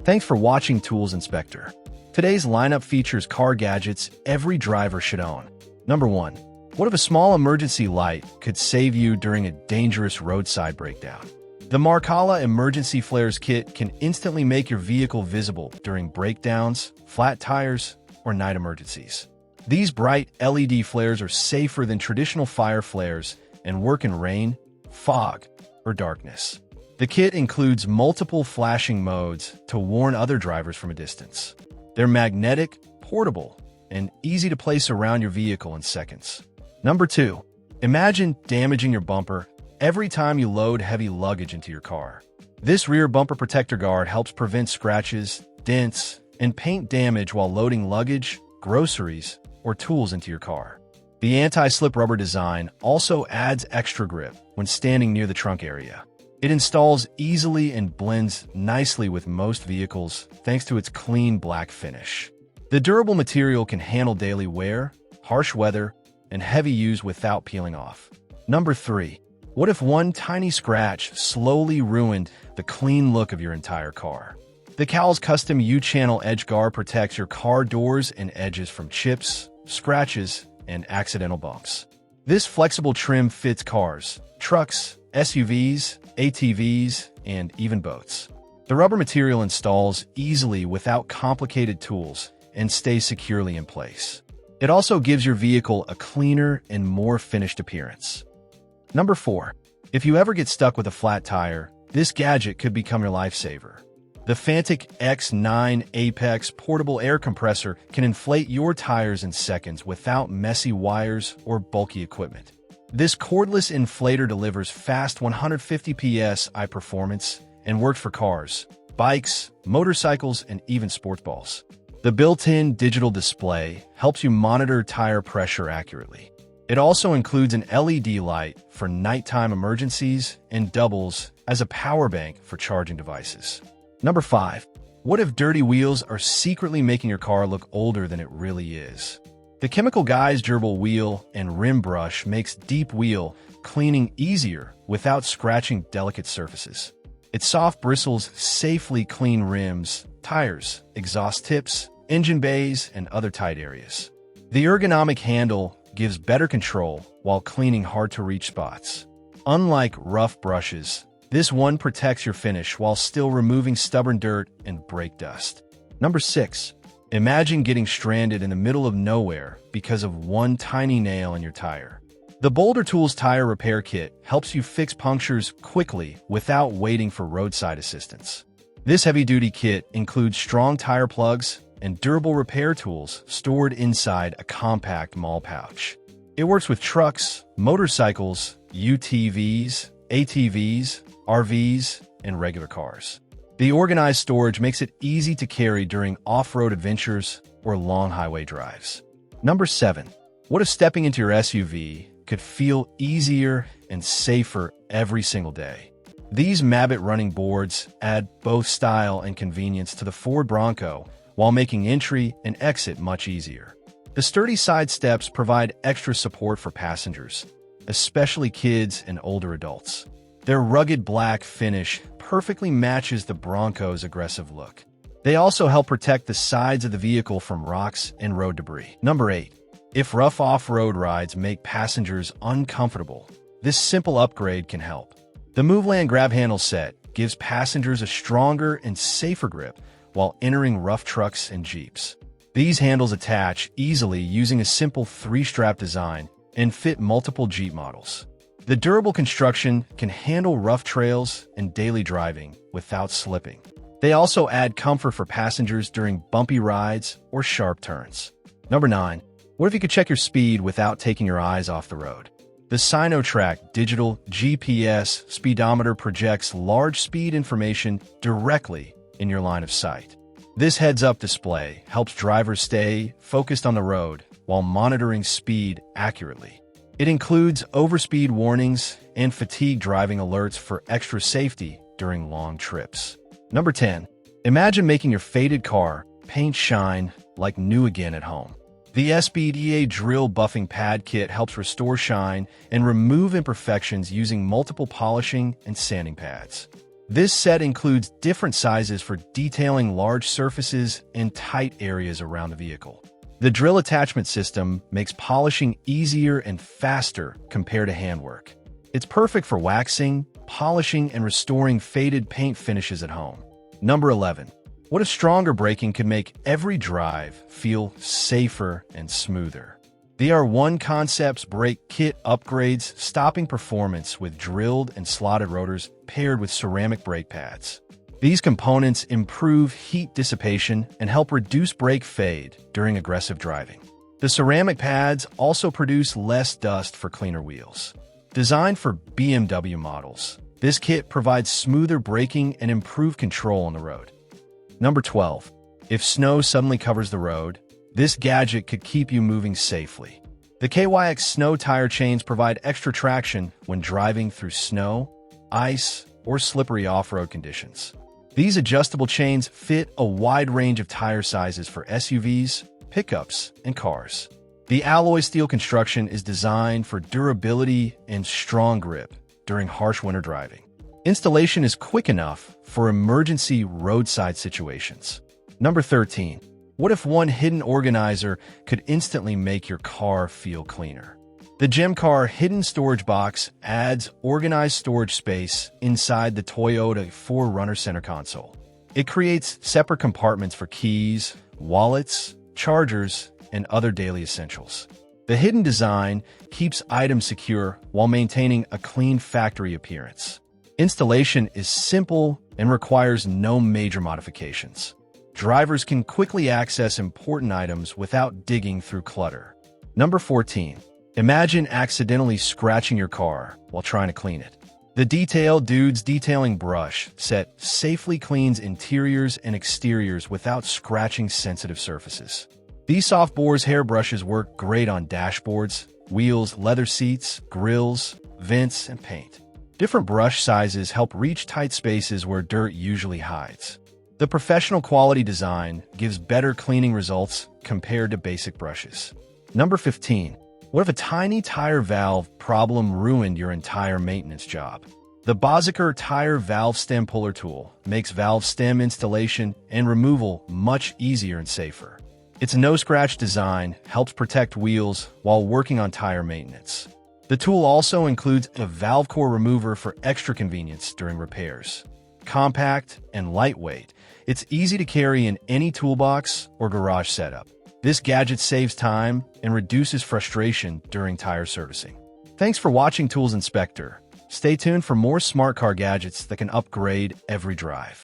Thanks for watching Tools Inspector. Today's lineup features car gadgets every driver should own. Number 1. What if a small emergency light could save you during a dangerous roadside breakdown? The Marcala Emergency Flares Kit can instantly make your vehicle visible during breakdowns, flat tires, or night emergencies. These bright LED flares are safer than traditional fire flares and work in rain, fog, or darkness. The kit includes multiple flashing modes to warn other drivers from a distance. They're magnetic, portable, and easy to place around your vehicle in seconds. Number 2. Imagine damaging your bumper every time you load heavy luggage into your car. This rear bumper protector guard helps prevent scratches, dents, and paint damage while loading luggage, groceries, or tools into your car. The anti-slip rubber design also adds extra grip when standing near the trunk area. It installs easily and blends nicely with most vehicles thanks to its clean black finish. The durable material can handle daily wear, harsh weather, and heavy use without peeling off. Number 3. What if one tiny scratch slowly ruined the clean look of your entire car? The Cowles Custom U-Channel Edge Guard protects your car doors and edges from chips, scratches, and accidental bumps. This flexible trim fits cars, trucks, SUVs, ATVs, and even boats. The rubber material installs easily without complicated tools and stays securely in place. It also gives your vehicle a cleaner and more finished appearance. Number 4. If you ever get stuck with a flat tire, this gadget could become your lifesaver. The Fanttik X9 Apex portable air compressor can inflate your tires in seconds without messy wires or bulky equipment. This cordless inflator delivers fast 150 psi performance and works for cars, bikes, motorcycles, and even sports balls. The built-in digital display helps you monitor tire pressure accurately. It also includes an LED light for nighttime emergencies and doubles as a power bank for charging devices. Number 5. What if dirty wheels are secretly making your car look older than it really is? The Chemical Guys Durable Wheel and Rim Brush makes deep wheel cleaning easier without scratching delicate surfaces. Its soft bristles safely clean rims, tires, exhaust tips, engine bays, and other tight areas. The ergonomic handle gives better control while cleaning hard-to-reach spots. Unlike rough brushes, this one protects your finish while still removing stubborn dirt and brake dust. Number 6. Imagine getting stranded in the middle of nowhere because of one tiny nail in your tire. The Boulder Tools Tire Repair Kit helps you fix punctures quickly without waiting for roadside assistance. This heavy-duty kit includes strong tire plugs and durable repair tools stored inside a compact mall pouch. It works with trucks, motorcycles, UTVs, ATVs, RVs, and regular cars. The organized storage makes it easy to carry during off-road adventures or long highway drives. Number 7. What if stepping into your SUV could feel easier and safer every single day? These MABETT running boards add both style and convenience to the Ford Bronco while making entry and exit much easier. The sturdy side steps provide extra support for passengers, especially kids and older adults. Their rugged black finish perfectly matches the Bronco's aggressive look. They also help protect the sides of the vehicle from rocks and road debris. Number 8. If rough off-road rides make passengers uncomfortable, this simple upgrade can help. The Moveland grab handle set gives passengers a stronger and safer grip while entering rough trucks and Jeeps. These handles attach easily using a simple 3-strap design and fit multiple Jeep models. The durable construction can handle rough trails and daily driving without slipping. They also add comfort for passengers during bumpy rides or sharp turns. Number 9. What if you could check your speed without taking your eyes off the road? The SinoTrack digital GPS speedometer projects large speed information directly in your line of sight. This heads-up display helps drivers stay focused on the road while monitoring speed accurately. It includes overspeed warnings and fatigue driving alerts for extra safety during long trips. Number 10. Imagine making your faded car paint shine like new again at home. The SPTA Drill Buffing Pad Kit helps restore shine and remove imperfections using multiple polishing and sanding pads. This set includes different sizes for detailing large surfaces and tight areas around the vehicle. The drill attachment system makes polishing easier and faster compared to handwork. It's perfect for waxing, polishing, and restoring faded paint finishes at home. Number 11. What if stronger braking could make every drive feel safer and smoother? The R1 Concepts brake kit upgrades stopping performance with drilled and slotted rotors paired with ceramic brake pads. These components improve heat dissipation and help reduce brake fade during aggressive driving. The ceramic pads also produce less dust for cleaner wheels. Designed for BMW models, this kit provides smoother braking and improved control on the road. Number 12. If snow suddenly covers the road, this gadget could keep you moving safely. The KYX snow tire chains provide extra traction when driving through snow, ice, or slippery off-road conditions. These adjustable chains fit a wide range of tire sizes for SUVs, pickups, and cars. The alloy steel construction is designed for durability and strong grip during harsh winter driving. Installation is quick enough for emergency roadside situations. Number 13. What if one hidden organizer could instantly make your car feel cleaner? The JDMCAR hidden storage box adds organized storage space inside the Toyota 4Runner center console. It creates separate compartments for keys, wallets, chargers, and other daily essentials. The hidden design keeps items secure while maintaining a clean factory appearance. Installation is simple and requires no major modifications. Drivers can quickly access important items without digging through clutter. Number 14. Imagine accidentally scratching your car while trying to clean it. The Detail Dude's detailing brush set safely cleans interiors and exteriors without scratching sensitive surfaces. These soft bores hairbrushes work great on dashboards, wheels, leather seats, grills, vents, and paint. Different brush sizes help reach tight spaces where dirt usually hides. The professional quality design gives better cleaning results compared to basic brushes. Number 15. What if a tiny tire valve problem ruined your entire maintenance job? The Boziker Tire Valve Stem Puller Tool makes valve stem installation and removal much easier and safer. Its no-scratch design helps protect wheels while working on tire maintenance. The tool also includes a valve core remover for extra convenience during repairs. Compact and lightweight, it's easy to carry in any toolbox or garage setup. This gadget saves time and reduces frustration during tire servicing. Thanks for watching Tools Inspector. Stay tuned for more smart car gadgets that can upgrade every drive.